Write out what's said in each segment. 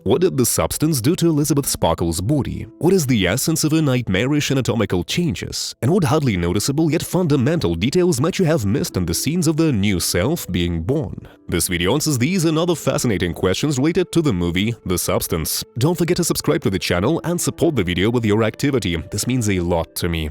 What did the substance do to Elisabeth Sparkle's body? What is the essence of her nightmarish anatomical changes? And what hardly noticeable yet fundamental details might you have missed in the scenes of the new self being born? This video answers these and other fascinating questions related to the movie The Substance. Don't forget to subscribe to the channel and support the video with your activity. This means a lot to me.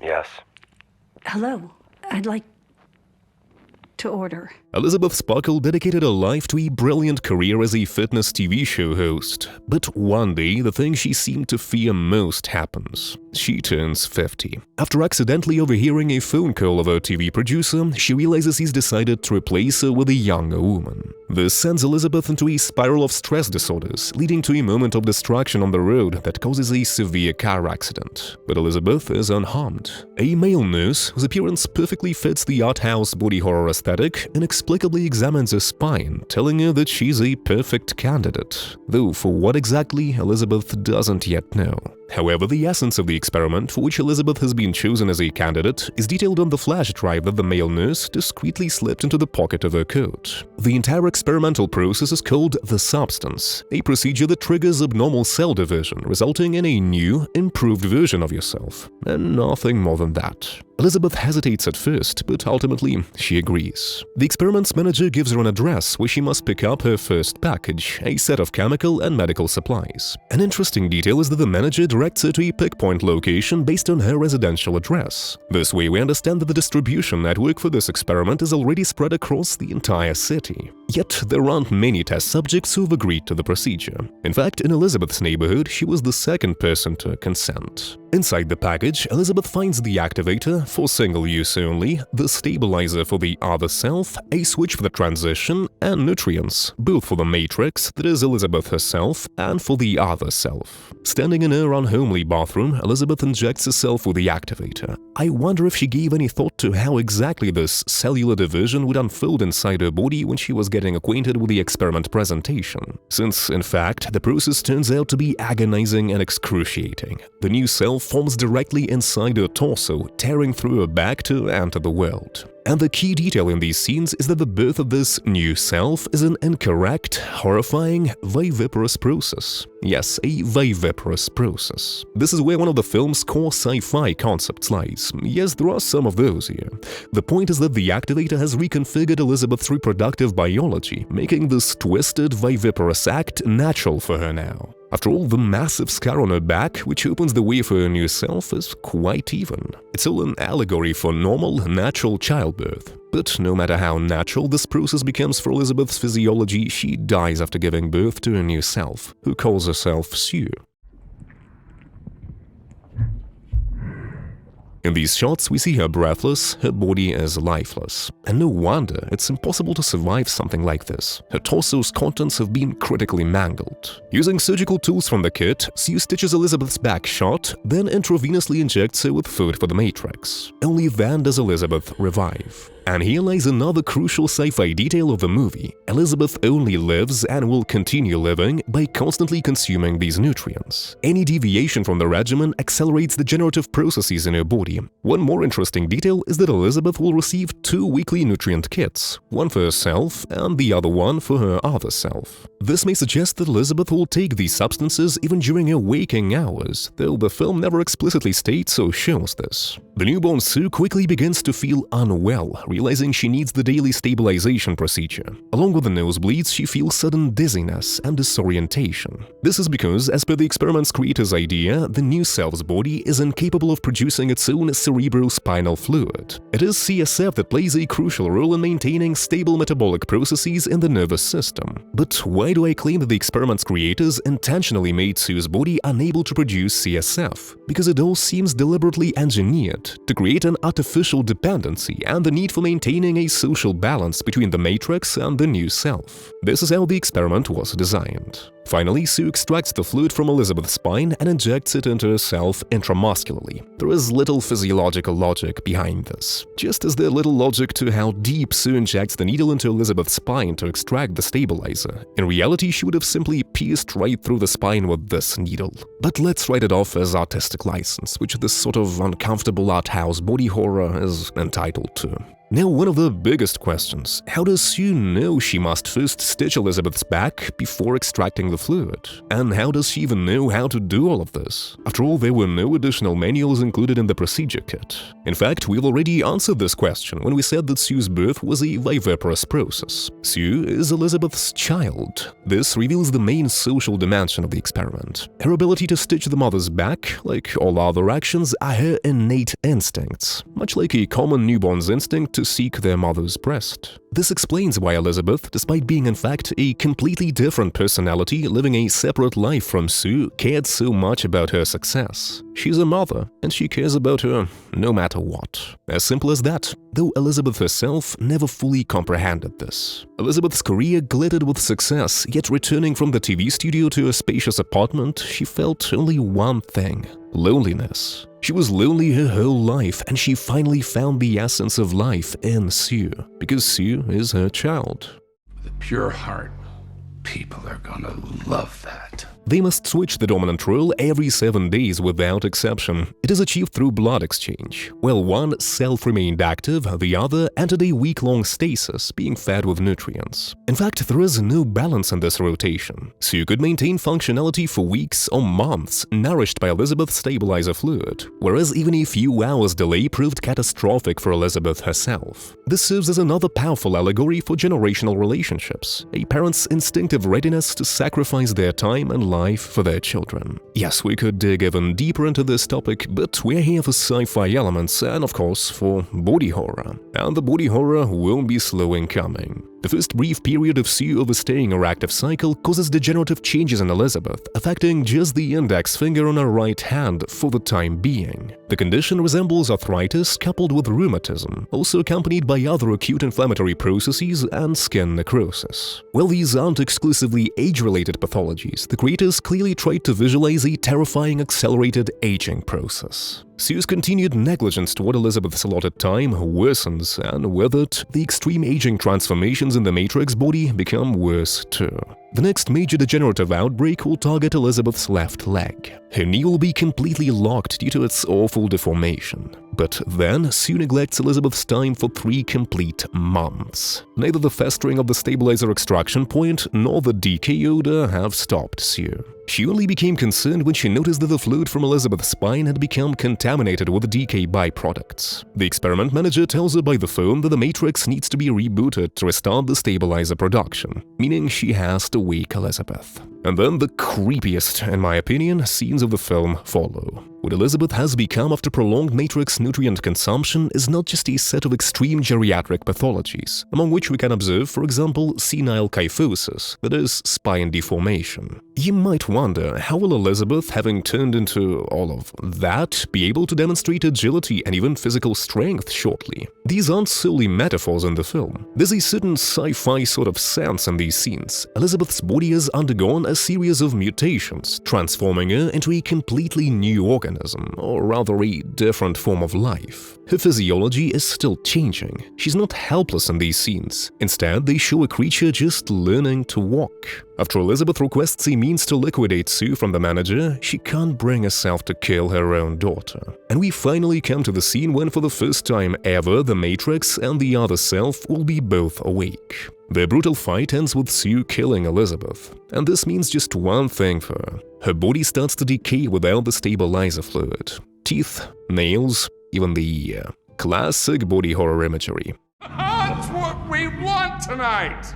Yes. Hello. I'd like to order. Elisabeth Sparkle dedicated her life to a brilliant career as a fitness TV show host. But one day, the thing she seemed to fear most happens. She turns 50. After accidentally overhearing a phone call of her TV producer, she realizes he's decided to replace her with a younger woman. This sends Elisabeth into a spiral of stress disorders, leading to a moment of destruction on the road that causes a severe car accident. But Elisabeth is unharmed. A male nurse, whose appearance perfectly fits the art house body horror aesthetic, inexplicably examines her spine, telling her that she's a perfect candidate. Though for what exactly, Elisabeth doesn't yet know. However, the essence of the experiment for which Elisabeth has been chosen as a candidate is detailed on the flash drive that the male nurse discreetly slipped into the pocket of her coat. The entire experimental process is called The Substance, a procedure that triggers abnormal cell division, resulting in a new, improved version of yourself, and nothing more than that. Elisabeth hesitates at first, but ultimately she agrees. The experiment's manager gives her an address where she must pick up her first package, a set of chemical and medical supplies. An interesting detail is that the manager directs her to a pick-point location based on her residential address. This way we understand that the distribution network for this experiment is already spread across the entire city. Yet there aren't many test subjects who've agreed to the procedure. In fact, in Elisabeth's neighborhood, she was the second person to consent. Inside the package, Elisabeth finds the activator for single use only, the stabilizer for the other self, a switch for the transition, and nutrients, both for the matrix, that is Elisabeth herself, and for the other self. Standing in her unhomely bathroom, Elisabeth injects herself with the activator. I wonder if she gave any thought to how exactly this cellular division would unfold inside her body when she was getting acquainted with the experiment presentation. Since, in fact, the process turns out to be agonizing and excruciating. The new self forms directly inside her torso, tearing through her back to enter the world. And the key detail in these scenes is that the birth of this new self is an incorrect, horrifying, viviparous process. Yes, a viviparous process. This is where one of the film's core sci-fi concepts lies. Yes, there are some of those here. The point is that the activator has reconfigured Elisabeth's reproductive biology, making this twisted, viviparous act natural for her now. After all, the massive scar on her back, which opens the way for her new self, is quite even. It's all an allegory for normal, natural childbirth. But no matter how natural this process becomes for Elisabeth's physiology, she dies after giving birth to her new self, who calls herself Sue. In these shots, we see her breathless, her body is lifeless. And no wonder, it's impossible to survive something like this. Her torso's contents have been critically mangled. Using surgical tools from the kit, Sue stitches Elisabeth's back shut, then intravenously injects her with food for the matrix. Only then does Elisabeth revive. And here lies another crucial sci-fi detail of the movie. Elisabeth only lives and will continue living by constantly consuming these nutrients. Any deviation from the regimen accelerates the generative processes in her body. One more interesting detail is that Elisabeth will receive 2 weekly nutrient kits, one for herself and the other one for her other self. This may suggest that Elisabeth will take these substances even during her waking hours, though the film never explicitly states or shows this. The newborn Sue quickly begins to feel unwell, realizing she needs the daily stabilization procedure. Along with the nosebleeds, she feels sudden dizziness and disorientation. This is because, as per the experiment's creator's idea, the new self's body is incapable of producing its own cerebrospinal fluid. It is CSF that plays a crucial role in maintaining stable metabolic processes in the nervous system. But why do I claim that the experiment's creators intentionally made Sue's body unable to produce CSF? Because it all seems deliberately engineered to create an artificial dependency and the need for maintaining a social balance between the matrix and the new self. This is how the experiment was designed. Finally, Sue extracts the fluid from Elisabeth's spine and injects it into herself intramuscularly. There is little physiological logic behind this, just as there's little logic to how deep Sue injects the needle into Elisabeth's spine to extract the stabilizer. In reality, she would have simply pierced right through the spine with this needle. But let's write it off as artistic license, which this sort of uncomfortable art house body horror is entitled to. Now, one of the biggest questions: how does Sue know she must first stitch Elisabeth's back before extracting the fluid? And how does she even know how to do all of this? After all, there were no additional manuals included in the procedure kit. In fact, we've already answered this question when we said that Sue's birth was a viviparous process. Sue is Elisabeth's child. This reveals the main social dimension of the experiment. Her ability to stitch the mother's back, like all other actions, are her innate instincts, much like a common newborn's instinct to seek their mother's breast. This explains why Elisabeth, despite being in fact a completely different personality living a separate life from Sue, cared so much about her success. She's a mother, and she cares about her no matter what. As simple as that, though Elisabeth herself never fully comprehended this. Elisabeth's career glittered with success, yet returning from the TV studio to a spacious apartment, she felt only one thing: loneliness. She was lonely her whole life, and she finally found the essence of life in Sue, because Sue is her child. With a pure heart, people are gonna love that. They must switch the dominant role every 7 days without exception. It is achieved through blood exchange. While one self remained active, the other entered a week-long stasis, being fed with nutrients. In fact, there is no balance in this rotation. Sue could maintain functionality for weeks or months, nourished by Elisabeth's stabilizer fluid, whereas even a few hours delay proved catastrophic for Elisabeth herself. This serves as another powerful allegory for generational relationships, a parent's instinctive readiness to sacrifice their time and life for their children. Yes, we could dig even deeper into this topic, but we're here for sci-fi elements and, of course, for body horror. And the body horror won't be slow in coming. The first brief period of Sue overstaying her active cycle causes degenerative changes in Elisabeth, affecting just the index finger on her right hand for the time being. The condition resembles arthritis coupled with rheumatism, also accompanied by other acute inflammatory processes and skin necrosis. While these aren't exclusively age-related pathologies, the creators clearly tried to visualize a terrifying accelerated aging process. Sue's continued negligence toward Elisabeth's allotted time worsens, and with it, the extreme aging transformations in the Matrix body become worse too. The next major degenerative outbreak will target Elisabeth's left leg. Her knee will be completely locked due to its awful deformation. But then, Sue neglects Elisabeth's time for 3 complete months. Neither the festering of the stabilizer extraction point nor the decay odor have stopped Sue. She only became concerned when she noticed that the fluid from Elisabeth's spine had become contaminated with decay byproducts. The experiment manager tells her by the phone that the Matrix needs to be rebooted to restart the stabilizer production, meaning she has to wake Elisabeth. And then the creepiest, in my opinion, scenes of the film follow. What Elisabeth has become after prolonged Matrix nutrient consumption is not just a set of extreme geriatric pathologies, among which we can observe, for example, senile kyphosis, that is, spine deformation. You might wonder, how will Elisabeth, having turned into all of that, be able to demonstrate agility and even physical strength shortly? These aren't solely metaphors in the film. There's a certain sci-fi sort of sense in these scenes. Elisabeth's body has undergone a series of mutations, transforming her into a completely new organism, or rather a different form of life. Her physiology is still changing. She's not helpless in these scenes. Instead, they show a creature just learning to walk. After Elisabeth requests a means to liquidate Sue from the manager, she can't bring herself to kill her own daughter. And we finally come to the scene when, for the first time ever, the Matrix and the other self will be both awake. Their brutal fight ends with Sue killing Elisabeth. And this means just one thing for her. Her body starts to decay without the stabilizer fluid. Teeth, nails, even the classic body horror imagery. That's what we want tonight!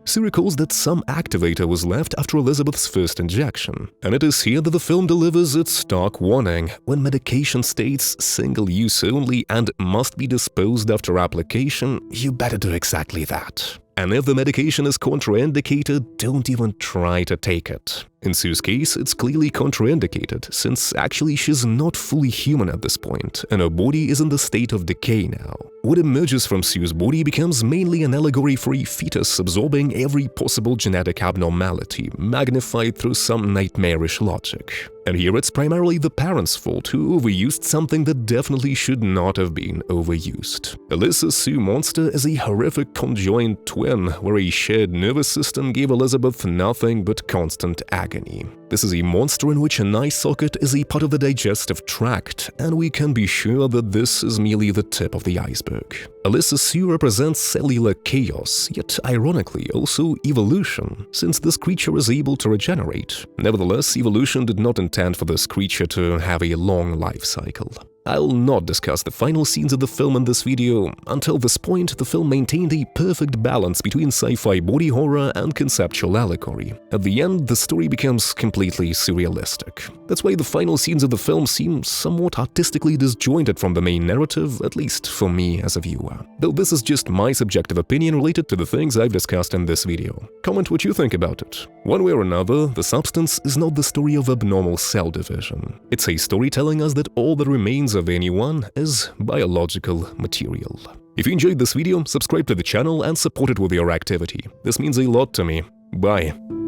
Sue recalls that some activator was left after Elisabeth's first injection, and it is here that the film delivers its stark warning: when medication states single use only and must be disposed after application, you better do exactly that. And if the medication is contraindicated, don't even try to take it. In Sue's case, it's clearly contraindicated, since actually she's not fully human at this point, and her body is in the state of decay now. What emerges from Sue's body becomes mainly an allegory for a fetus absorbing every possible genetic abnormality, magnified through some nightmarish logic. And here it's primarily the parents' fault, who overused something that definitely should not have been overused. Alyssa's Sue monster is a horrific conjoined twin, where a shared nervous system gave Elisabeth nothing but constant agony. agony. This is a monster in which an eye socket is a part of the digestive tract, and we can be sure that this is merely the tip of the iceberg. Alyssa Sue represents cellular chaos, yet ironically also evolution, since this creature is able to regenerate. Nevertheless, evolution did not intend for this creature to have a long life cycle. I'll not discuss the final scenes of the film in this video. Until this point, the film maintained a perfect balance between sci-fi body horror and conceptual allegory. At the end, the story becomes completely surrealistic. That's why the final scenes of the film seem somewhat artistically disjointed from the main narrative, at least for me as a viewer. Though this is just my subjective opinion related to the things I've discussed in this video. Comment what you think about it. One way or another, The Substance is not the story of abnormal cell division. It's a story telling us that all that remains of anyone is biological material. If you enjoyed this video, subscribe to the channel and support it with your activity. This means a lot to me. Bye.